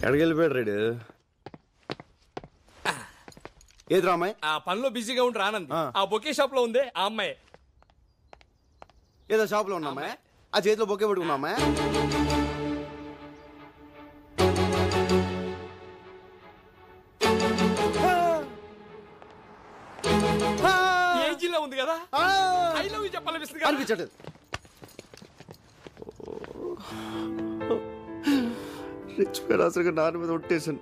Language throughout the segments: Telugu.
ఎక్కడికి వెళ్ళిపోయాడు రేడు? ఏది రా అమ్మాయి? ఆ పనిలో బిజీగా ఉండి రానంది. ఆ బొకే షాప్ లో ఉంది ఆ అమ్మాయి. ఏదో షాప్ లో ఉన్నా అమ్మాయి? ఆ చేతిలో బొకే పట్టుకున్నా అమ్మాయి? ఏజీలో ఉంది కదా, ఐ లవ్ యూ చెప్పాలనిపిస్తుంది అనిపించట్లేదు. రిచ్ పేరు అసలు నాన్న మీద ఒట్టేసాను.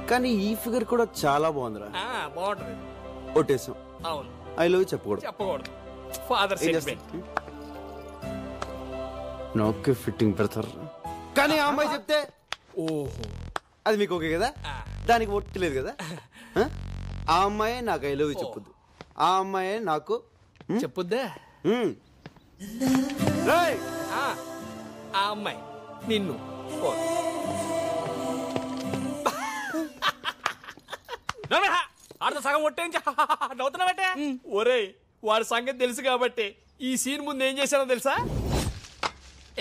కానీ ఈ ఫిగర్ కూడా చాలా బాగుందిరా. బాగుంటది. ఒట్టేసాం. అవును, ఐ లవ్ యూ చెప్పకూడదు. Father sentiment. నాకే ఫిట్టింగ్ పెడతారు, కానీ ఆ అమ్మాయి చెప్తే ఓహో అది మీకు ఓకే కదా? దానికి ఒట్టలేదు కదా? ఆ అమ్మాయి నాకు ఐ లవ్ యూ చెప్పొద్దు, ఆ అమ్మాయి నాకు చెప్పొద్దా? ఆ అమ్మాయి నిన్ను. ఆడతో సగం ఒట్టే నవ్వుతున్నావటే. ఒరేయ్, వాడి సంగతి తెలుసు కాబట్టి ఈ సీన్ ముందు ఏం చేశానో తెలుసా?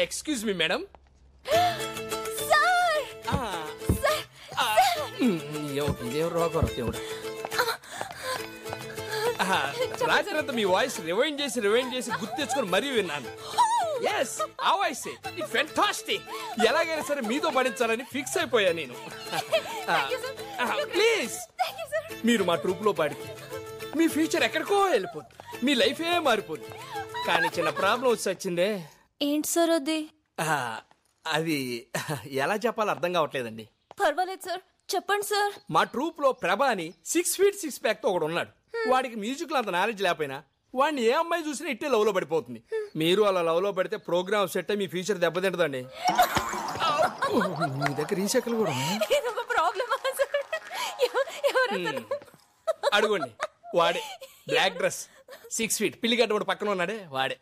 Excuse me madam. రాత్రంతా మీ వాయిస్ రివైండ్ చేసి గుర్తు తెచ్చుకొని మరీ విన్నాను. ఎస్, ఆ వాయిస్ ఫెంటాస్టిక్. ఎలాగైనా సరే మీతో పడించాలని ఫిక్స్ అయిపోయా నేను. ప్లీజ్, మీరు మా ట్రూప్ లో పాడితే మీ ఫ్యూచర్ ఎక్కడికో వెళ్ళిపోద్ది, మీ లైఫ్ ఏ మారిపోద్ది. కానీ చిన్న ప్రాబ్లం వచ్చి వచ్చిందే. ఏంటి సార్ అది? అది ఎలా చెప్పాలో అర్థం కావట్లేదండి. పర్వాలేదు సార్, చెప్పండి సార్. మా ట్రూప్ లో ప్రభా అని 6 feet 6 pack తో ఒకడు ఉన్నాడు. వాడికి మ్యూజిక్ లో అంత నాలెడ్జ్ లేకపోయినా వాడిని ఏ అమ్మాయి చూసినా ఇట్టే లవ్ లో పడిపోతుంది. మీరు అలా లవ్ లో పడితే ప్రోగ్రామ్ సెట్ అయ్యి మీ ఫ్యూచర్ దెబ్బతింటదండి. మీ దగ్గర ఈ చెక్కలు కూడా అడుగుండి. వాడే బ్లాక్ డ్రెస్ 6 feet పిల్లిగడ్డ వాడు పక్కన ఉన్నాడే వాడే.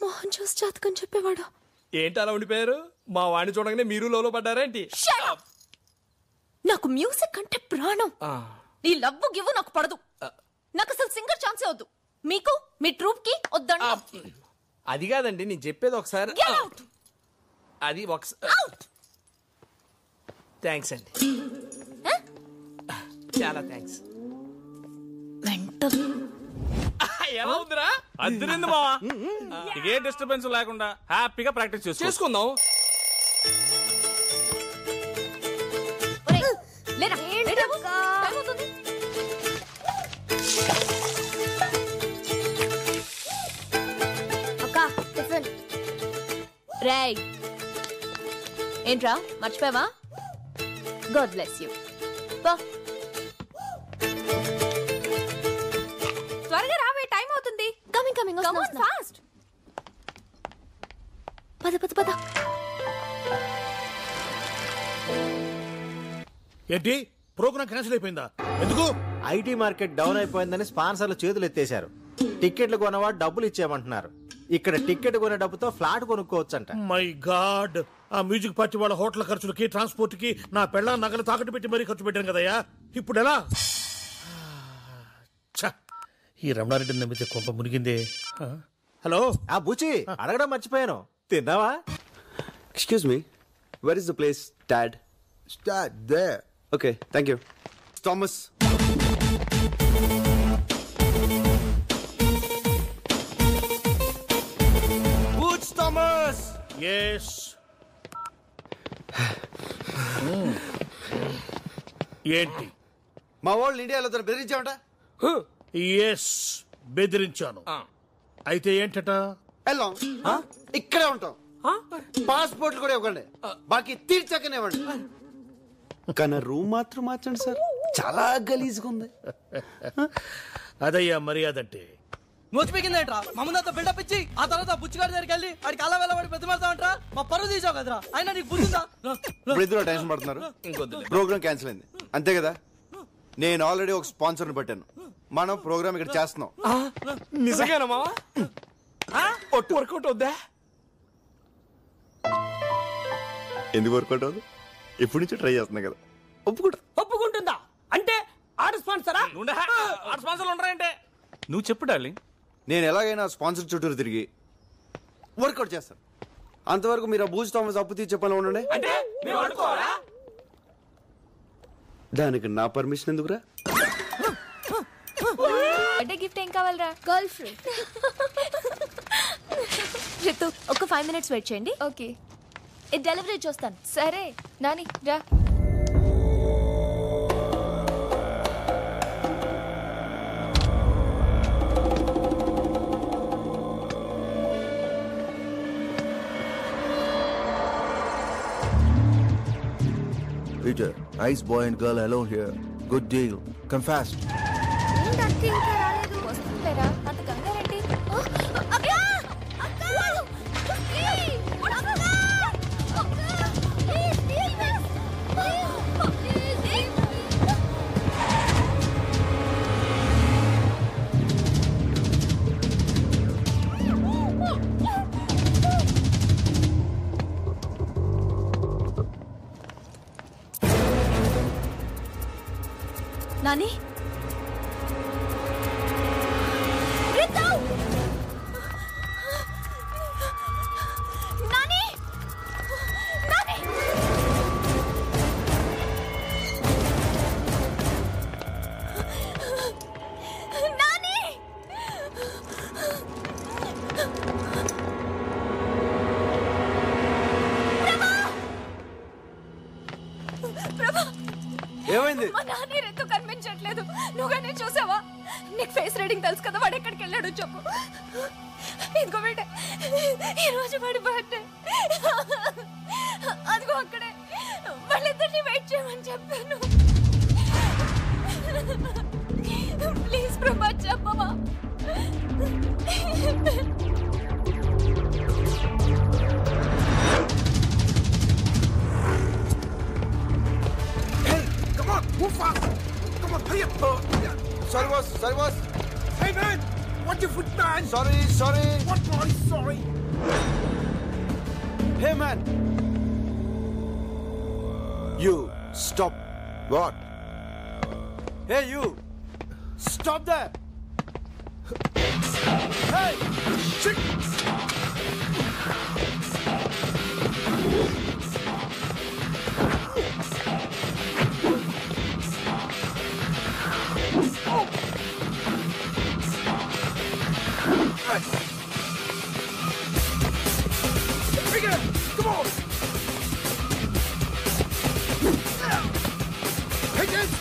మోహన్ చూసి జాతకం చెప్పేవాడు. ఏంటి అలా ఉండిపోయారు? మా వాడిని చూడగానే మీరు లవ్ లో పడ్డారేంటి? నాకు మ్యూజిక్ అంటే ప్రాణం. ఈ లవ్ గివ్ నాకు పడదు. నాకు అసలు సింగర్ ఛాన్సే వద్దు. మీకు మీ ట్రూప్ కి వద్దండి. అది కాదండి, నేను చెప్పేది ఒకసారి. అది థ్యాంక్స్ అండి, చాలా థ్యాంక్స్. ఎలా ఉందిరా? అద్దరింది మావా. ఏ డిస్టర్బెన్స్ లేకుండా హ్యాపీగా ప్రాక్టీస్ చేసుకుందాం. రేయ్, ఏంట్రా మర్చిపోయావా? God bless you. త్వరగా రావే, టైం అవుతుంది. Coming fast. పద. ఏంటి ప్రోగ్రామ్ క్యాన్సిల్ అయిపోయిందా? ఎందుకు? ఐటీ మార్కెట్ డౌన్ అయిపోయిందని స్పాన్సర్లు చేతులు ఎత్తేశారు. టికెట్లు కొనవాడు డబ్బులు ఇచ్చేయమంటున్నారు. ఇక్కడ టికెట్ కొనే డబ్బుతో ఫ్లాట్ కొనుక్కోవచ్చంట. మై గాడ్, ఆ మ్యూజిక్ పార్టీ వాళ్ళ హోటల్ ఖర్చులకి ట్రాన్స్పోర్ట్ కి నా పెళ్ళ నగలు తాకట్టు పెట్టి మరీ ఖర్చు పెట్టాను కదయ్యా. ఇప్పుడు ఎలా? ఈ రమణారెడ్డి నమ్మితే కొంప మునిగిందే. హలో, ఆ బుచి అడగడం మర్చిపోయాను, తిన్నావా? Excuse me, where is the place? Dad. Start there. Okay, thank you. Thomas. Thomas. yes. ఏంటి? మా వాళ్ళు ఇండియాలో బెదిరించామట. ఎస్, బెదిరించాను. అయితే ఏంటట? వెళ్ళాం, ఇక్కడే ఉంటాం. పాస్పోర్ట్లు కూడా ఇవ్వండి, బాకీ తీర్చాకనే ఇవ్వండి. కానీ రూమ్ మాత్రం మార్చండి సార్, చాలా గలీజ్గా ఉంది. అదయ్యా మర్యాద అంటే. నోచిపోయిందేంట్రా? మమ్మల్ని బిల్డప్ ఇచ్చి ఆ తర్వాత బుచ్చిగాడి దగ్గరికి వెళ్ళి ఆడికి అలా వెళ్ళబడి ప్రతిమాడతామంట్రా. మా పరువు తీసావు కదరా, అయినా నీకు బుద్ధిందా? ఇద్దరు టెన్షన్ పడుతున్నారు. ప్రోగ్రామ్ క్యాన్సిల్ అయింది అంతే కదా. నేను ఆల్రెడీ ఒక స్పాన్సర్ని పెట్టాను, మనం ప్రోగ్రామ్ ఇక్కడ చేస్తున్నాం. నిజంగానా మావా? వర్కౌట్ అవుద్దా? ఎందుకు వర్కౌట్ అవ్వదు? ఎప్పటి నుంచో ట్రై చేస్తున్నా కదా. ఒప్పుకుంటుందా అంటే ఆడ స్పాన్సరా? ఆడ స్పాన్సర్లు ఉండరంటే నువ్వు చెప్పు డార్లింగ్. నేను ఎలాగైనా స్పాన్సర్ చుట్టూరు తిరిగి వర్కౌట్ చేస్తాను. అంతవరకు మీరు ఆ బూజ్ థామస్ అప్పు తీర్చే పని ఉండండి. దానికి నా పర్మిషన్ ఎందుకురా? బర్త్డే గిఫ్ట్ ఏం కావాలరా? Girl friend. రితు ఒక 5 minutes వెయిట్ చేయండి. ఓకే, ఇది డెలివరీ చూస్తాను. సరే నాని రా. Peter, nice boy and girl alone here. Good deal. Come fast. ఏంటంటే ఇంకా రాలేదు? వస్తుందేరా, అంత కంగారేంటి? అక్క! అక్క! ప్లీజ్! అక్క! Please, please! Please! Nani Ritu! Nani! Nani! Nani! ప్రభా! ఏమైంది? మా నాని రితు కనిపించట్లేదు. నువ్వుగానే చూసావా? నీకు ఫేస్ రీడింగ్ తెలుసు కదా, వాడు ఎక్కడికి వెళ్ళాడు చెప్పు. ఇంకో బిడ్డ, ఈ రోజు వాడి బర్త్డే. అదిగో అక్కడే. వాళ్ళిద్దరిని వెయిట్ చేయమని చెప్పాను. ప్లీజ్ ప్రభా చెప్పవా? Move fast! Come on, hurry up! Sorry boss, sorry boss. Hey man! Watch your foot, man! Sorry, sorry. What boy? Sorry! Hey man. You stop. What? Hey you. Stop there. Hey! Shit! Come on! Hey, kids!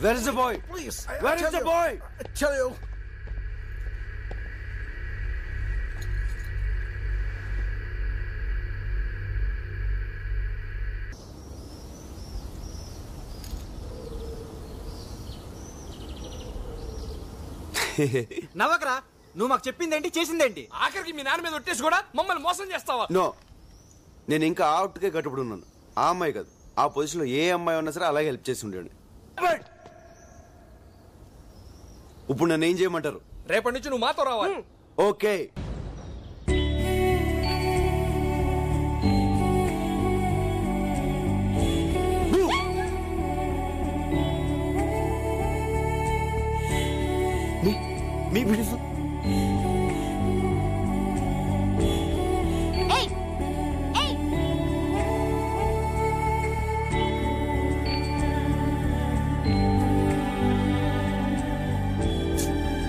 Where is the boy? Please. Where is the boy? I tell you. నవ్వకరా, నువ్వు మాకు చెప్పిందేంటి చేసిందేంటి? ఆఖరికి మీ నాన్న మీద ఒట్టేసి కూడా మమ్మల్ని మోసం చేస్తావా? నో, నేను ఇంకా అవుట్కే కట్టుబడి ఉన్నాను. ఆ అమ్మాయి కాదు, ఆ పొజిషన్లో ఏ అమ్మాయి ఉన్నా సరే అలాగే హెల్ప్ చేసి ఉండేవాడిని. ఇప్పుడు నన్ను ఏం చేయమంటారు? రేపటి నుంచి నువ్వు మాతో రావాలి. ఓకే. మీ బ్యూటిఫుల్